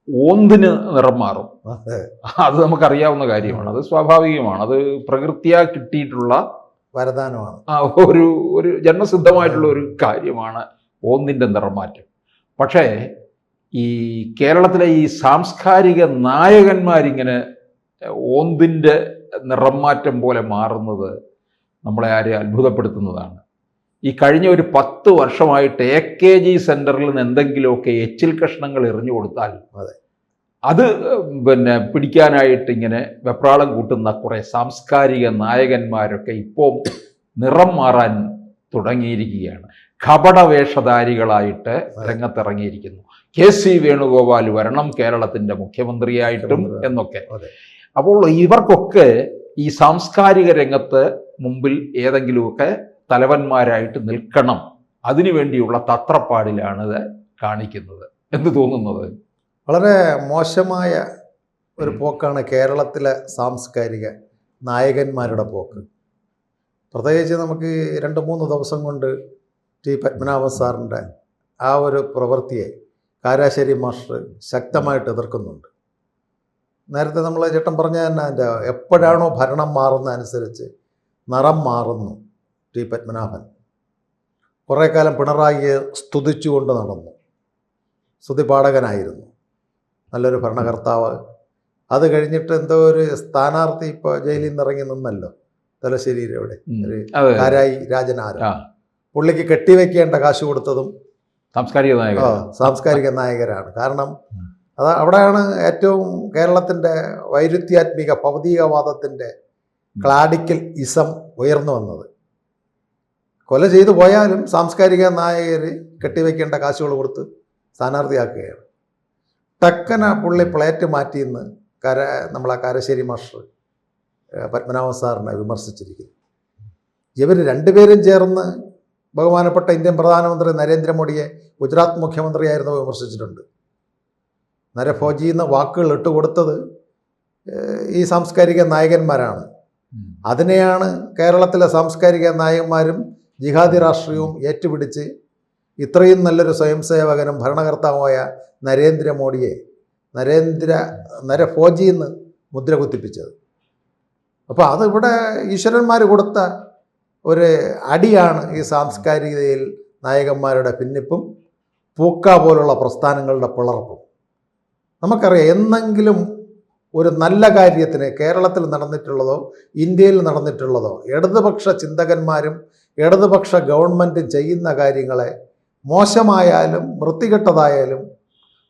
ഓന്തിന് നിറം മാറും. അത് നമുക്കറിയാവുന്ന കാര്യമാണ്, അത് സ്വാഭാവികമാണ്, അത് പ്രകൃത്യാ കിട്ടിയിട്ടുള്ള വരദാനമാണ്, ഒരു ഒരു ജന്മസിദ്ധമായിട്ടുള്ള ഒരു കാര്യമാണ് ഓന്തിൻ്റെ നിറമാറ്റം. പക്ഷേ ഈ കേരളത്തിലെ ഈ സാംസ്കാരിക നായകന്മാരിങ്ങനെ ഓന്തിൻ്റെ നിറം മാറ്റം പോലെ മാറുന്നത് നമ്മളെ ആരെയും അത്ഭുതപ്പെടുത്തുന്നതാണ്. ഈ കഴിഞ്ഞ ഒരു 10 വർഷമായിട്ട് AKG സെൻറ്ററിൽ നിന്ന് എന്തെങ്കിലുമൊക്കെ എച്ചിൽ കഷ്ണങ്ങൾ എറിഞ്ഞു കൊടുത്താൽ അത് പിടിക്കാനായിട്ട് ഇങ്ങനെ വെപ്രാളം കൂട്ടുന്ന കുറേ സാംസ്കാരിക നായകന്മാരൊക്കെ ഇപ്പോൾ നിറം മാറാൻ തുടങ്ങിയിരിക്കുകയാണ്. കപടവേഷധാരികളായിട്ട് രംഗത്തിറങ്ങിയിരിക്കുന്നു. KC വേണുഗോപാൽ വരണം കേരളത്തിൻ്റെ മുഖ്യമന്ത്രിയായിട്ടും എന്നൊക്കെ. അപ്പോൾ ഇവർക്കൊക്കെ ഈ സാംസ്കാരിക രംഗത്ത് മുമ്പിൽ ഏതെങ്കിലുമൊക്കെ തലവന്മാരായിട്ട് നിൽക്കണം, അതിനുവേണ്ടിയുള്ള തത്രപ്പാടിലാണിത് കാണിക്കുന്നത്. എന്ത് തോന്നുന്നത്? വളരെ മോശമായ ഒരു പോക്കാണ് കേരളത്തിലെ സാംസ്കാരിക നായകന്മാരുടെ പോക്ക്. പ്രത്യേകിച്ച് നമുക്ക് 2-3 ദിവസം കൊണ്ട് ടി പത്മനാഭൻ സാറിൻ്റെ ആ ഒരു പ്രവൃത്തിയെ കാരാശ്ശേരി മാസ്റ്റർ ശക്തമായിട്ട് എതിർക്കുന്നുണ്ട്. നേരത്തെ നമ്മൾ ചേട്ടൻ പറഞ്ഞ തന്നെ അതിൻ്റെ എപ്പോഴാണോ ഭരണം മാറുന്ന അനുസരിച്ച് നിറം മാറുന്നു. ടി പത്മനാഭൻ കുറേ കാലം പിണറായിയെ സ്തുതിച്ചുകൊണ്ട് നടന്നു, സ്തുതിപാഠകനായിരുന്നു, നല്ലൊരു ഭരണകർത്താവ്. അത് കഴിഞ്ഞിട്ട് എന്തോ ഒരു സ്ഥാനാർത്ഥി ഇപ്പോൾ ജയിലിൽ നിന്ന് ഇറങ്ങി നിന്നല്ലോ, തലശ്ശേരിയിൽ എവിടെ ഒരു കാരായി രാജനാര, പുള്ളിക്ക് കെട്ടിവെക്കേണ്ട കാശ് കൊടുത്തതും സാംസ്കാരിക നായകരാണ്. കാരണം അത് അവിടെയാണ് ഏറ്റവും കേരളത്തിൻ്റെ വൈരുദ്ധ്യാത്മിക ഭൗതികവാദത്തിൻ്റെ ക്ലാഡിക്കൽ ഇസം ഉയർന്നു വന്നത്. കൊല ചെയ്തു പോയാലും സാംസ്കാരിക നായകർ കെട്ടിവെക്കേണ്ട കാശുകൾ കൊടുത്ത് സ്ഥാനാർത്ഥിയാക്കുകയാണ്. ടക്കന പുള്ളി പ്ലേറ്റ് മാറ്റിയെന്ന് നമ്മളെ കാരശ്ശേരി മാസ്റ്റർ പത്മനാഭൻ സാറിനെ വിമർശിച്ചിരിക്കുന്നു. ഇവർ രണ്ടുപേരും ചേർന്ന് ബഹുമാനപ്പെട്ട ഇന്ത്യൻ പ്രധാനമന്ത്രി നരേന്ദ്രമോദിയെ ഗുജറാത്ത് മുഖ്യമന്ത്രിയായിരുന്നു വിമർശിച്ചിട്ടുണ്ട്. നരഭോജി എന്ന വാക്കുകൾ ഇട്ടുകൊടുത്തത് ഈ സാംസ്കാരിക നായകന്മാരാണ്. അതിനെയാണ് കേരളത്തിലെ സാംസ്കാരിക നായകന്മാരും ജിഹാദി രാഷ്ട്രീയവും ഏറ്റുപിടിച്ച് ഇത്രയും നല്ലൊരു സ്വയംസേവകനും ഭരണകർത്താവുമായ നരേന്ദ്രമോദിയെ നരഭോജി എന്ന് മുദ്ര കുത്തിപ്പിച്ചത്. അപ്പോൾ അതിവിടെ ഈശ്വരന്മാർ കൊടുത്ത ഒരു അടിയാണ് ഈ സാംസ്കാരികതയിൽ നായകന്മാരുടെ ഭിന്നിപ്പും പൂക്ക പോലുള്ള പ്രസ്ഥാനങ്ങളുടെ പിളർപ്പും. നമുക്കറിയാം, എന്നെങ്കിലും ഒരു നല്ല കാര്യത്തിന് കേരളത്തിൽ നടന്നിട്ടുള്ളതോ ഇന്ത്യയിൽ നടന്നിട്ടുള്ളതോ ഇടതുപക്ഷ ചിന്തകന്മാരും ഇടതുപക്ഷ ഗവൺമെൻറ്റും ചെയ്യുന്ന കാര്യങ്ങളെ മോശമായാലും വൃത്തികെട്ടതായാലും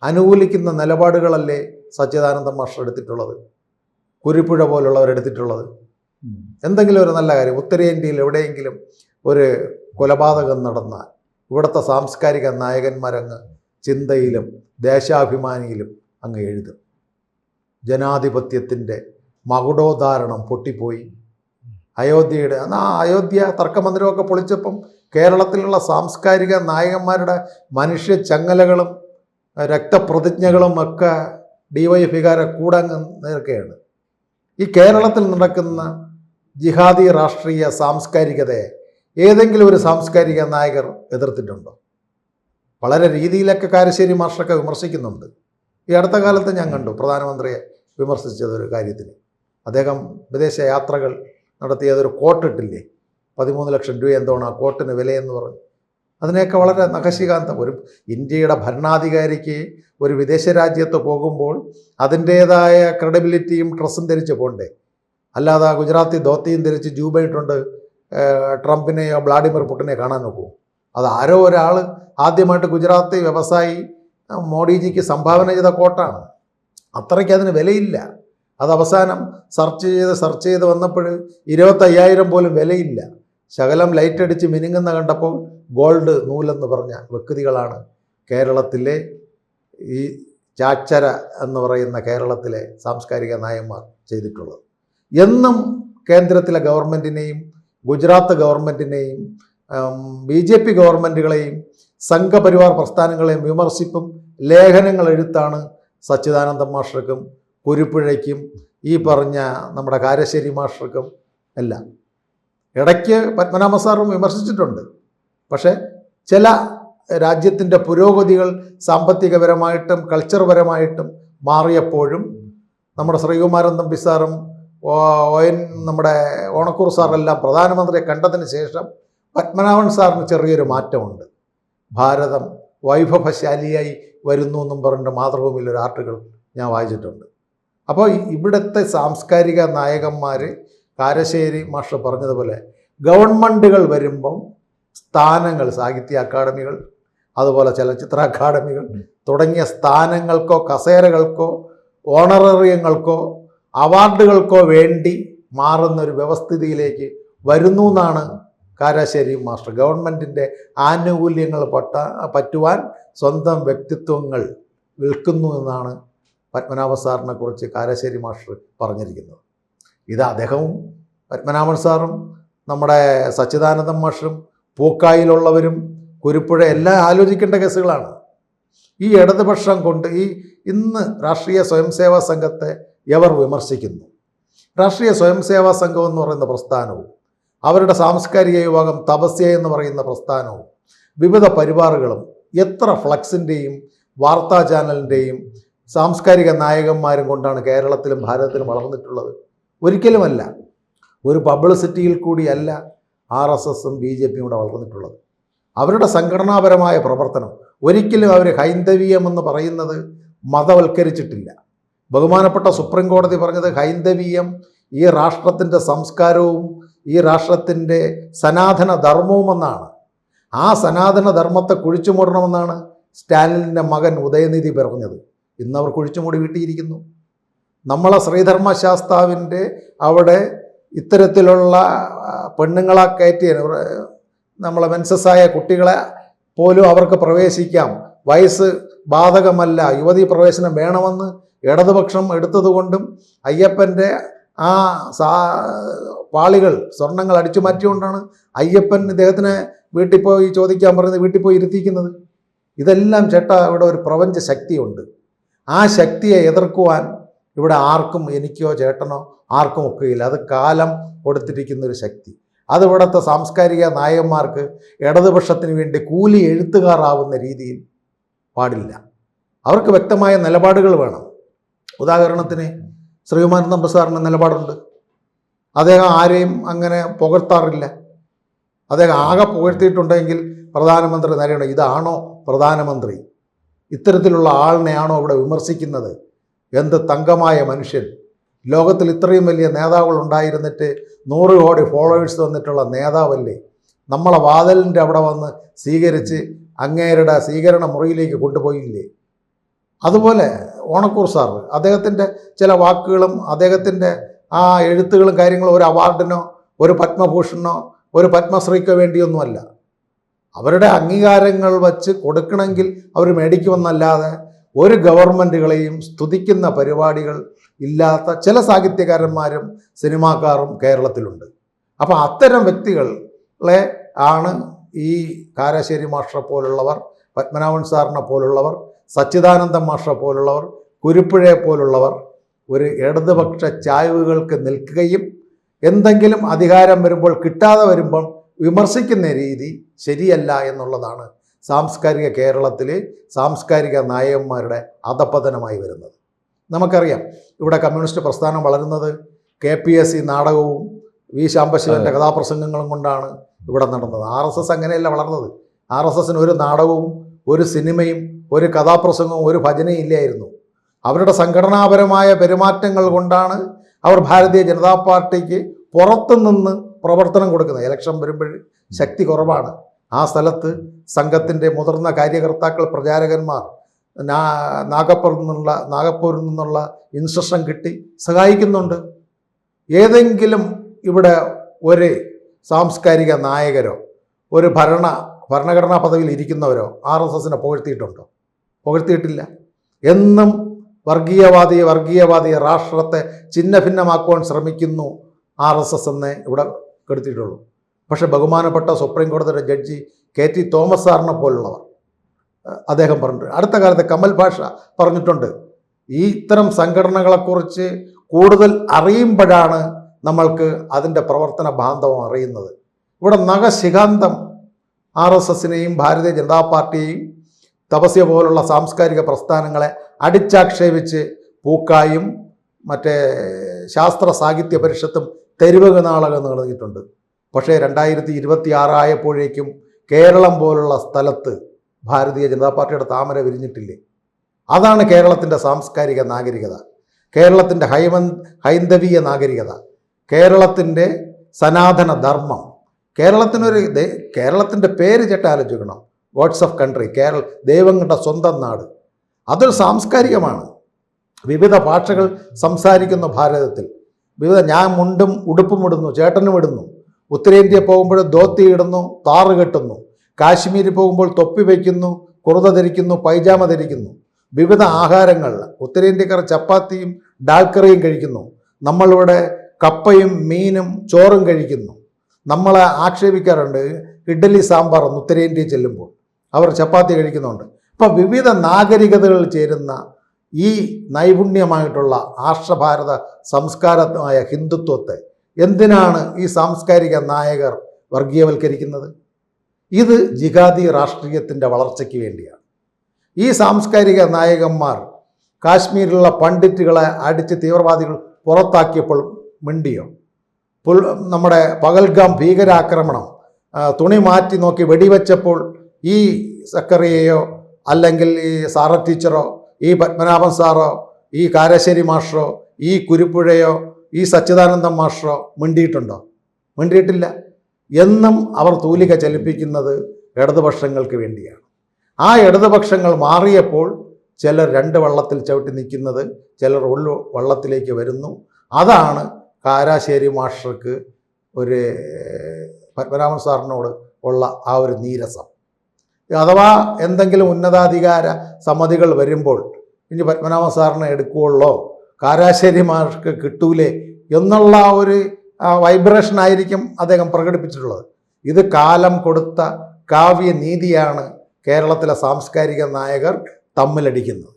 അനുകൂലിക്കുന്ന നിലപാടുകളല്ലേ സച്ചിദാനന്ദ മാസ്റ്റർ എടുത്തിട്ടുള്ളത്, കുരിപ്പുഴ പോലുള്ളവരെടുത്തിട്ടുള്ളത്. എന്തെങ്കിലും ഒരു നല്ല കാര്യം ഉത്തരേന്ത്യയിൽ എവിടെയെങ്കിലും ഒരു കൊലപാതകം നടന്നാൽ ഇവിടുത്തെ സാംസ്കാരിക നായകന്മാരങ്ങ് ചിന്തയിലും ദേശാഭിമാനിയിലും അങ്ങ് എഴുതും. ജനാധിപത്യത്തിൻ്റെ മകുടോദാഹരണം പൊട്ടിപ്പോയി. അയോധ്യയുടെ അയോധ്യ തർക്കമന്ദിരമൊക്കെ പൊളിച്ചപ്പം കേരളത്തിലുള്ള സാംസ്കാരിക നായകന്മാരുടെ മനുഷ്യ ചങ്ങലകളും രക്തപ്രതിജ്ഞകളും ഒക്കെ DYFകാരെ കൂടെ അങ്ങ് നിൽക്കുകയാണ്. ഈ കേരളത്തിൽ നടക്കുന്ന ജിഹാദി രാഷ്ട്രീയ സാംസ്കാരികതയെ ഏതെങ്കിലും ഒരു സാംസ്കാരിക നായകർ എതിർത്തിട്ടുണ്ടോ? വളരെ രീതിയിലൊക്കെ കാരശ്ശേരി മാസ്റ്ററൊക്കെ വിമർശിക്കുന്നുണ്ട്. ഈ അടുത്ത കാലത്ത് ഞാൻ കണ്ടു പ്രധാനമന്ത്രിയെ വിമർശിച്ചതൊരു കാര്യത്തിന്. അദ്ദേഹം വിദേശ യാത്രകൾ നടത്തിയതൊരു കോട്ടിട്ടില്ലേ, 13 ലക്ഷം രൂപ എന്തോണം ആ കോട്ടിന് വിലയെന്ന് പറഞ്ഞു. അതിനെയൊക്കെ വളരെ നഖശികാന്തം. ഒരു ഇന്ത്യയുടെ ഭരണാധികാരിക്ക് ഒരു വിദേശ രാജ്യത്ത് പോകുമ്പോൾ അതിൻ്റേതായ ക്രെഡിബിലിറ്റിയും ഡ്രസ്സും ധരിച്ച് പോകണ്ടേ. അല്ലാതെ ഗുജറാത്തി ധോത്തിയും ധരിച്ച് ജൂബയിട്ടുണ്ട് ട്രംപിനെയോ വ്ളാഡിമിർ പുടിനെയോ കാണാൻ നോക്കൂ. അത് ആരോ ഒരാൾ ആദ്യമായിട്ട് ഗുജറാത്തി വ്യവസായി മോഡിജിക്ക് സംഭാവന ചെയ്ത കോട്ടാണ്. അത്രയ്ക്ക് അതിന് വിലയില്ല. അത് അവസാനം സെർച്ച് ചെയ്ത് വന്നപ്പോൾ 25,000 പോലും വിലയില്ല. ശകലം ലൈറ്റ് അടിച്ച് മിനുങ്ങുന്ന കണ്ടപ്പോൾ ഗോൾഡ് നൂലെന്ന് പറഞ്ഞ വ്യക്തികളാണ് കേരളത്തിലെ ഈ ചാച്ചര എന്ന് പറയുന്ന കേരളത്തിലെ സാംസ്കാരിക നായകന്മാർ ചെയ്തിട്ടുള്ളത്. എന്നും കേന്ദ്രത്തിലെ ഗവൺമെൻറ്റിനെയും ഗുജറാത്ത് ഗവൺമെൻറ്റിനെയും BJP ഗവൺമെൻറ്റുകളെയും സംഘപരിവാർ പ്രസ്ഥാനങ്ങളെയും വിമർശിപ്പും ലേഖനങ്ങൾ എഴുത്താണ് സച്ചിദാനന്ദ മാസ്റ്റർക്കും കുരിപ്പുഴയ്ക്കും ഈ പറഞ്ഞ നമ്മുടെ കാരശ്ശേരി മാസ്റ്റർക്കും എല്ലാം. ഇടയ്ക്ക് പത്മനാഭ സാറും വിമർശിച്ചിട്ടുണ്ട്. പക്ഷേ ചില രാജ്യത്തിൻ്റെ പുരോഗതികൾ സാമ്പത്തികപരമായിട്ടും കൾച്ചർപരമായിട്ടും മാറിയപ്പോഴും നമ്മുടെ ശ്രീകുമാരൻ തമ്പി സാറും നമ്മുടെ ഓണക്കൂർ സാറെല്ലാം പ്രധാനമന്ത്രിയെ കണ്ടതിന് ശേഷം പത്മനാഭൻ സാറിന് ചെറിയൊരു മാറ്റമുണ്ട്. ഭാരതം വൈഭവശാലിയായി വരുന്നു എന്നും പറഞ്ഞിട്ട് മാതൃഭൂമിയിൽ ഒരു ആർട്ടിക്കിൾ ഞാൻ വായിച്ചിട്ടുണ്ട്. അപ്പോൾ ഇവിടുത്തെ സാംസ്കാരിക നായകന്മാർ കാരശ്ശേരി മാസ്റ്റർ പറഞ്ഞതുപോലെ ഗവൺമെൻറ്റുകൾ വരുമ്പം സ്ഥാനങ്ങൾ, സാഹിത്യ അക്കാദമികൾ, അതുപോലെ ചലച്ചിത്ര അക്കാദമികൾ തുടങ്ങിയ സ്ഥാനങ്ങൾക്കോ കസേരകൾക്കോ ഓണററിയങ്ങൾക്കോ അവാർഡുകൾക്കോ വേണ്ടി മാറുന്നൊരു വ്യവസ്ഥിതിയിലേക്ക് വരുന്നു എന്നാണ് കാരശ്ശേരി മാസ്റ്റർ. ഗവൺമെൻറ്റിൻ്റെ ആനുകൂല്യങ്ങൾ പറ്റുവാൻ സ്വന്തം വ്യക്തിത്വങ്ങൾ വിൽക്കുന്നു എന്നാണ് പത്മനാഭൻ സാറിനെ കുറിച്ച് കാരശ്ശേരി മാസ്റ്റർ പറഞ്ഞിരിക്കുന്നത്. ഇത് അദ്ദേഹവും പത്മനാഭൻ സാറും നമ്മുടെ സച്ചിദാനന്ദൻ മാസ്റ്ററും പൂക്കായിലുള്ളവരും കുരുപ്പുഴ എല്ലാം ആലോചിക്കേണ്ട കേസുകളാണ്. ഈ ഇടതുപക്ഷം കൊണ്ട് ഇന്ന് രാഷ്ട്രീയ സ്വയംസേവാ സംഘത്തെ എവർ വിമർശിക്കുന്നു. രാഷ്ട്രീയ സ്വയംസേവാ സംഘം എന്ന് പറയുന്ന പ്രസ്ഥാനവും അവരുടെ സാംസ്കാരിക വിഭാഗം തപസ്യ എന്ന് പറയുന്ന പ്രസ്ഥാനവും വിവിധ പരിപാടികളും എത്ര ഫ്ലക്സിൻ്റെയും വാർത്താ ചാനലിൻ്റെയും സാംസ്കാരിക നായകന്മാരും കൊണ്ടാണ് കേരളത്തിലും ഭാരതത്തിലും വളർന്നിട്ടുള്ളത്? ഒരിക്കലുമല്ല. ഒരു പബ്ലിസിറ്റിയിൽ കൂടിയല്ല RSSും BJPയും ഇവിടെ വളർന്നിട്ടുള്ളത്. അവരുടെ സംഘടനാപരമായ പ്രവർത്തനം ഒരിക്കലും അവർ ഹൈന്ദവീയം എന്ന് പറയുന്നത് മതവൽക്കരിച്ചിട്ടില്ല. ബഹുമാനപ്പെട്ട സുപ്രീം കോടതി പറഞ്ഞത് ഹൈന്ദവീയം ഈ രാഷ്ട്രത്തിൻ്റെ സംസ്കാരവും ഈ രാഷ്ട്രത്തിൻ്റെ സനാതന ധർമ്മവുമെന്നാണ്. ആ സനാതന ധർമ്മത്തെ കുഴിച്ചുമൂടണമെന്നാണ് സ്റ്റാലിൻ്റെ മകൻ ഉദയനിധി പറഞ്ഞത്. ഇന്നവർ കുഴിച്ചുമൂടി വീട്ടിയിരിക്കുന്നു. നമ്മളെ ശ്രീധർമ്മശാസ്താവിൻ്റെ അവിടെ ഇത്തരത്തിലുള്ള പെണ്ണുങ്ങളെ കയറ്റി നമ്മളെ മെൻസസ്സായ കുട്ടികളെ പോലും അവർക്ക് പ്രവേശിക്കാം, വയസ്സ് ബാധകമല്ല, യുവതീ പ്രവേശനം വേണമെന്ന് ഇടതുപക്ഷം എടുത്തതുകൊണ്ടും അയ്യപ്പൻ്റെ ആ പാളികൾ സ്വർണ്ണങ്ങൾ അടിച്ചു മാറ്റിക്കൊണ്ടാണ് അയ്യപ്പൻ ഇദ്ദേഹത്തിനെ വീട്ടിൽ പോയി ചോദിക്കാൻ പറയുന്നത്, വീട്ടിൽ പോയി ഇരുത്തിക്കുന്നത്. ഇതെല്ലാം ചേട്ടാ ഇവിടെ ഒരു പ്രപഞ്ച ശക്തിയുണ്ട്. ആ ശക്തിയെ എതിർക്കുവാൻ ഇവിടെ ആർക്കും, എനിക്കോ ചേട്ടനോ ആർക്കും ഒക്കെയില്ല. അത് കാലം കൊടുത്തിരിക്കുന്നൊരു ശക്തി. അത് ഇവിടുത്തെ സാംസ്കാരിക നായകന്മാർക്ക് ഇടതുപക്ഷത്തിന് വേണ്ടി കൂലി എഴുത്തുകാരാവുന്ന രീതിയിൽ പാടില്ല. അവർക്ക് വ്യക്തമായ നിലപാടുകൾ വേണം. ഉദാഹരണത്തിന് ശ്രീകുമാരൻ തമ്പി സാറിന് നിലപാടുണ്ട്. അദ്ദേഹം ആരെയും അങ്ങനെ പുകഴ്ത്താറില്ല. അദ്ദേഹം ആകെ പുകഴ്ത്തിയിട്ടുണ്ടെങ്കിൽ പ്രധാനമന്ത്രി നരേന്ദ്ര, ഇതാണോ പ്രധാനമന്ത്രി? ഇത്തരത്തിലുള്ള ആളിനെയാണോ ഇവിടെ വിമർശിക്കുന്നത്? എന്ത് തങ്കമായ മനുഷ്യൻ! ലോകത്തിൽ ഇത്രയും വലിയ നേതാക്കൾ ഉണ്ടായിരുന്നിട്ട് 100 കോടി ഫോളോവേഴ്സ് വന്നിട്ടുള്ള നേതാവല്ലേ? നമ്മളെ വാതിലിൻ്റെ അവിടെ വന്ന് സ്വീകരിച്ച് അങ്ങേരുടെ സ്വീകരണ മുറിയിലേക്ക് കൊണ്ടുപോയില്ലേ? അതുപോലെ ഓണക്കൂർ സാർ, അദ്ദേഹത്തിൻ്റെ ചില വാക്കുകളും അദ്ദേഹത്തിൻ്റെ ആ എഴുത്തുകളും കാര്യങ്ങളും ഒരു അവാർഡിനോ ഒരു പത്മഭൂഷണോ ഒരു പത്മശ്രീക്കോ വേണ്ടിയൊന്നുമല്ല. അവരുടെ അംഗീകാരങ്ങൾ വച്ച് കൊടുക്കണമെങ്കിൽ അവർ മേടിക്കുമെന്നല്ലാതെ ഒരു ഗവൺമെൻറ്റുകളെയും സ്തുതിക്കുന്ന പരിപാടികൾ ഇല്ലാത്ത ചില സാഹിത്യകാരന്മാരും സിനിമാക്കാരും കേരളത്തിലുണ്ട്. അപ്പോൾ അത്തരം വ്യക്തികളെ ആണ് ഈ കാരശ്ശേരി മാസ്റ്ററെ പോലുള്ളവർ, പത്മനാഭൻ സാറിനെ പോലുള്ളവർ, സച്ചിദാനന്ദൻ മാസ്റ്ററെ പോലുള്ളവർ, കുരുപ്പുഴയെ പോലുള്ളവർ ഒരു ഇടതുപക്ഷ ചായ്വുകൾക്ക് നിൽക്കുകയും എന്തെങ്കിലും അധികാരം വരുമ്പോൾ കിട്ടാതെ വരുമ്പോൾ വിമർശിക്കുന്ന രീതി ശരിയല്ല എന്നുള്ളതാണ് സാംസ്കാരിക കേരളത്തിലെ സാംസ്കാരിക നായകന്മാരുടെ അധപ്പതനമായി വരുന്നത്. നമുക്കറിയാം ഇവിടെ കമ്മ്യൂണിസ്റ്റ് പ്രസ്ഥാനം വളരുന്നത് KPSC നാടകവും വി ശാംബശിവൻ്റെ കഥാപ്രസംഗങ്ങളും കൊണ്ടാണ് ഇവിടെ നടന്നത്. RSS അങ്ങനെയല്ല വളർന്നത്. RSSന് ഒരു നാടകവും ഒരു സിനിമയും ഒരു കഥാപ്രസംഗവും ഒരു ഭജനയും ഇല്ലായിരുന്നു. അവരുടെ സംഘടനാപരമായ പെരുമാറ്റങ്ങൾ കൊണ്ടാണ് അവർ ഭാരതീയ ജനതാ പാർട്ടിക്ക് പുറത്തുനിന്ന് പ്രവർത്തനം കൊടുക്കുന്നത്. ഇലക്ഷൻ വരുമ്പോൾ ശക്തി കുറവാണ്. ആ സ്ഥലത്ത് സംഘത്തിൻ്റെ മുതിർന്ന കാര്യകർത്താക്കൾ, പ്രചാരകന്മാർ നാഗപ്പൂരിൽ നിന്നുള്ള ഇൻസ്ട്രക്ഷൻ കിട്ടി സഹായിക്കുന്നുണ്ട്. ഏതെങ്കിലും ഇവിടെ ഒരു സാംസ്കാരിക നായകരോ ഒരു ഭരണഘടനാ പദവിയിൽ ഇരിക്കുന്നവരോ RSSനെ പുകഴ്ത്തിയിട്ടുണ്ടോ? പുകഴ്ത്തിയിട്ടില്ല. എന്നും വർഗീയവാദി രാഷ്ട്രത്തെ ഛിന്ന ഭിന്നമാക്കുവാൻ ശ്രമിക്കുന്നു RSS എന്നേ ഇവിടെ കെടുത്തിയിട്ടുള്ളൂ. പക്ഷേ ബഹുമാനപ്പെട്ട സുപ്രീം കോടതിയുടെ ജഡ്ജി KT തോമസ് സാറിനെ പോലുള്ളവർ അദ്ദേഹം പറഞ്ഞിട്ടുണ്ട്. അടുത്ത കാലത്ത് കമൽ ഭാഷ പറഞ്ഞിട്ടുണ്ട്. ഈ ഇത്തരം സംഘടനകളെക്കുറിച്ച് കൂടുതൽ അറിയുമ്പോഴാണ് നമ്മൾക്ക് അതിൻ്റെ പ്രവർത്തന ബാന്ധവം അറിയുന്നത്. ഇവിടെ നഖശിഖാന്തം RSSനെയും ഭാരതീയ ജനതാ പാർട്ടിയെയും തപസ്യ പോലുള്ള സാംസ്കാരിക പ്രസ്ഥാനങ്ങളെ അടിച്ചാക്ഷേപിച്ച് പൂക്കായും മറ്റേ ശാസ്ത്ര സാഹിത്യ പരിഷത്തും തെരുവ് നാടകം നടന്നിട്ടുണ്ട്. പക്ഷേ 2026 ആയപ്പോഴേക്കും കേരളം പോലുള്ള സ്ഥലത്ത് ഭാരതീയ ജനതാ പാർട്ടിയുടെ താമര വിരിഞ്ഞിട്ടില്ലേ? അതാണ് കേരളത്തിൻ്റെ സാംസ്കാരിക നാഗരികത, കേരളത്തിൻ്റെ ഹൈന്ദവീയ നാഗരികത, കേരളത്തിൻ്റെ സനാതന ധർമ്മം. കേരളത്തിൻ്റെ പേര് ചേട്ട ആലോചിക്കണം, ഗോഡ്സ് ഓഫ് കൺട്രി, ദൈവങ്ങളുടെ സ്വന്തം നാട്. അതൊരു സാംസ്കാരികമാണ്. വിവിധ ഭാഷകൾ സംസാരിക്കുന്ന ഭാരതത്തിൽ ഞാൻ മുണ്ടും ഉടുപ്പും ഇടുന്നു, ചേട്ടനും ഇടുന്നു. ഉത്തരേന്ത്യ പോകുമ്പോൾ ധോത്തി ഇടുന്നു, താറ് കെട്ടുന്നു. കാശ്മീരിൽ പോകുമ്പോൾ തൊപ്പി വയ്ക്കുന്നു, കുറുത ധരിക്കുന്നു, പൈജാമ ധരിക്കുന്നു. വിവിധ ആഹാരങ്ങൾ, ഉത്തരേന്ത്യക്കാർ ചപ്പാത്തിയും ഡാൽക്കറിയും കഴിക്കുന്നു. നമ്മളിവിടെ കപ്പയും മീനും ചോറും കഴിക്കുന്നു. നമ്മളെ ആക്ഷേപിക്കാറുണ്ട് ഇഡ്ഡലി സാമ്പാറെന്ന് ഉത്തരേന്ത്യയിൽ ചെല്ലുമ്പോൾ അവർ ചപ്പാത്തി കഴിക്കുന്നുണ്ട്. അപ്പോൾ വിവിധ നാഗരികതകൾ ചേരുന്ന ഈ നൈപുണ്യമായിട്ടുള്ള ആർഷഭാരത സംസ്കാരമായ ഹിന്ദുത്വത്തെ എന്തിനാണ് ഈ സാംസ്കാരിക നായകർ വർഗീയവൽക്കരിക്കുന്നത്? ഇത് ജിഹാദി രാഷ്ട്രീയത്തിൻ്റെ വളർച്ചയ്ക്ക് വേണ്ടിയാണ്. ഈ സാംസ്കാരിക നായകന്മാർ കാശ്മീരിലുള്ള പണ്ഡിറ്റുകളെ അടിച്ച് തീവ്രവാദികൾ പുറത്താക്കിയപ്പോൾ മിണ്ടിയോ? നമ്മുടെ പഹൽഗാം ഭീകരാക്രമണം തുണി മാറ്റി നോക്കി വെടിവെച്ചപ്പോൾ ഈ സക്കറിയയോ അല്ലെങ്കിൽ ഈ സാറ ടീച്ചറോ ഈ പത്മനാഭൻ സാറോ ഈ കാരശ്ശേരി മാസ്റ്ററോ ഈ കുരുപ്പുഴയോ ഈ സച്ചിദാനന്ദം മാസ്റ്ററോ മിണ്ടിയിട്ടുണ്ടോ? മിണ്ടിയിട്ടില്ല. എന്നും അവർ തൂലിക ചലിപ്പിക്കുന്നത് ഇടതുപക്ഷങ്ങൾക്ക് വേണ്ടിയാണ്. ആ ഇടതുപക്ഷങ്ങൾ മാറിയപ്പോൾ ചിലർ 2 വള്ളത്തിൽ ചവിട്ടി നിൽക്കുന്നത്, ചിലർ ഒരു വള്ളത്തിലേക്ക് വരുന്നു. അതാണ് കാരാശ്ശേരി മാസ്റ്റർക്ക് ഒരു പത്മനാഭൻ സാറിനോട് ഉള്ള ആ ഒരു നീരസം. അഥവാ എന്തെങ്കിലും ഉന്നതാധികാര സമിതികൾ വരുമ്പോൾ ഇനി പത്മനാഭൻ സാറിനെ എടുക്കുകയുള്ളോ, കാരാശ്ശേരി മാർക്ക് കിട്ടൂലേ എന്നുള്ള ഒരു വൈബ്രേഷൻ ആയിരിക്കും അദ്ദേഹം പ്രകടിപ്പിച്ചിട്ടുള്ളത്. ഇത് കാലം കൊടുത്ത കാവ്യനീതിയാണ് കേരളത്തിലെ സാംസ്കാരിക നായകർ തമ്മിലടിക്കുന്നത്.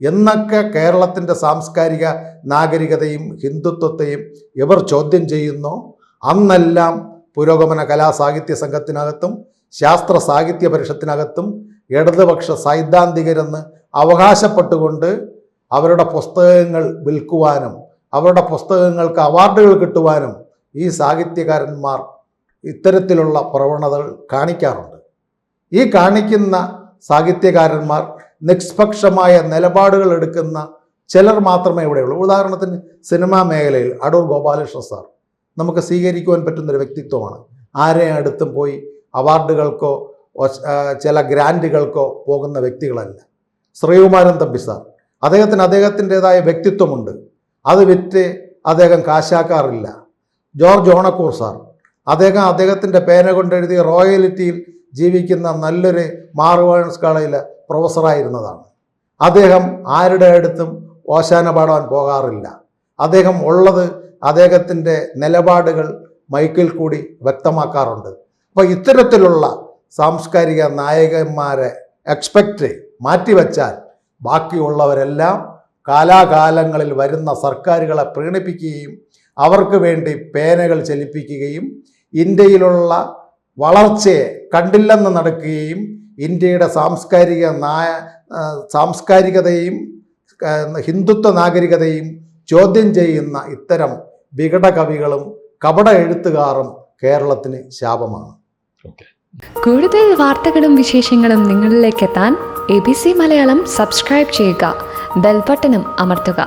എന്നൊക്കെ കേരളത്തിൻ്റെ സാംസ്കാരിക നാഗരികതയും ഹിന്ദുത്വത്തെയും ഇവർ ചോദ്യം ചെയ്യുന്നു, അന്നെല്ലാം പുരോഗമന കലാസാഹിത്യ സംഘത്തിനകത്തും ശാസ്ത്ര സാഹിത്യ പരിഷത്തിനകത്തും ഇടതുപക്ഷ സൈദ്ധാന്തികരെന്ന് അവകാശപ്പെട്ടുകൊണ്ട് അവരുടെ പുസ്തകങ്ങൾ വിൽക്കുവാനും അവരുടെ പുസ്തകങ്ങൾക്ക് അവാർഡുകൾ കിട്ടുവാനും ഈ സാഹിത്യകാരന്മാർ ഇത്തരത്തിലുള്ള പ്രവണതകൾ കാണിക്കാറുണ്ട്. ഈ കാണിക്കുന്ന സാഹിത്യകാരന്മാർ നിഷ്പക്ഷമായ നിലപാടുകൾ എടുക്കുന്ന ചിലർ മാത്രമേ ഇവിടെയുള്ളൂ. ഉദാഹരണത്തിന് സിനിമാ മേഖലയിൽ അടൂർ ഗോപാലകൃഷ്ണ സാർ നമുക്ക് സ്വീകരിക്കുവാൻ പറ്റുന്നൊരു വ്യക്തിത്വമാണ്. ആരെയും അടുത്തും പോയി അവാർഡുകൾക്കോ ചില ഗ്രാൻറ്റുകൾക്കോ പോകുന്ന വ്യക്തികളല്ല. ശ്രീകുമാരൻ തമ്പി സാർ, അദ്ദേഹത്തിൻ്റെതായ വ്യക്തിത്വമുണ്ട്, അത് വിറ്റ് അദ്ദേഹം കാശാക്കാറില്ല. ജോർജ് ഓണക്കൂർ സാർ, അദ്ദേഹത്തിൻ്റെ പേന കൊണ്ടെഴുതി റോയലിറ്റിയിൽ ജീവിക്കുന്ന നല്ലൊരു മാർവേൺസ് കോളേജിലെ പ്രൊഫസറായിരുന്നതാണ്. അദ്ദേഹം ആരുടെ അടുത്തും ഓശാന പാടാൻ പോകാറില്ല. അദ്ദേഹം ഉള്ളത് അദ്ദേഹത്തിൻ്റെ നിലപാടുകൾ മൈക്കിൽ കൂടി വ്യക്തമാക്കാറുണ്ട്. അപ്പോൾ ഇത്തരത്തിലുള്ള സാംസ്കാരിക നായകന്മാരെ എക്സ്പെക്റ്റ് മാറ്റിവെച്ചാൽ ബാക്കിയുള്ളവരെല്ലാം കാലാകാലങ്ങളിൽ വരുന്ന സർക്കാരുകളെ പ്രീണിപ്പിക്കുകയും അവർക്ക് വേണ്ടി പേനകൾ ചലിപ്പിക്കുകയും ഇന്ത്യയിലുള്ള വളർച്ചയെ കണ്ടില്ലെന്ന് നടക്കുകയും ഇന്ത്യയുടെ സാംസ്കാരികതയും ഹിന്ദുത്വ നാഗരികതയും ചോദ്യം ചെയ്യുന്ന ഇത്തരം വികട കവികളും കപട എഴുത്തുകാരും കേരളത്തിന് ശാപമാണ്. കൂടുതൽ വാർത്തകളും വിശേഷങ്ങളും നിങ്ങളിലേക്ക് എത്താൻ ABC മലയാളം സബ്സ്ക്രൈബ് ചെയ്യുക, ബെൽ ബട്ടണും അമർത്തുക.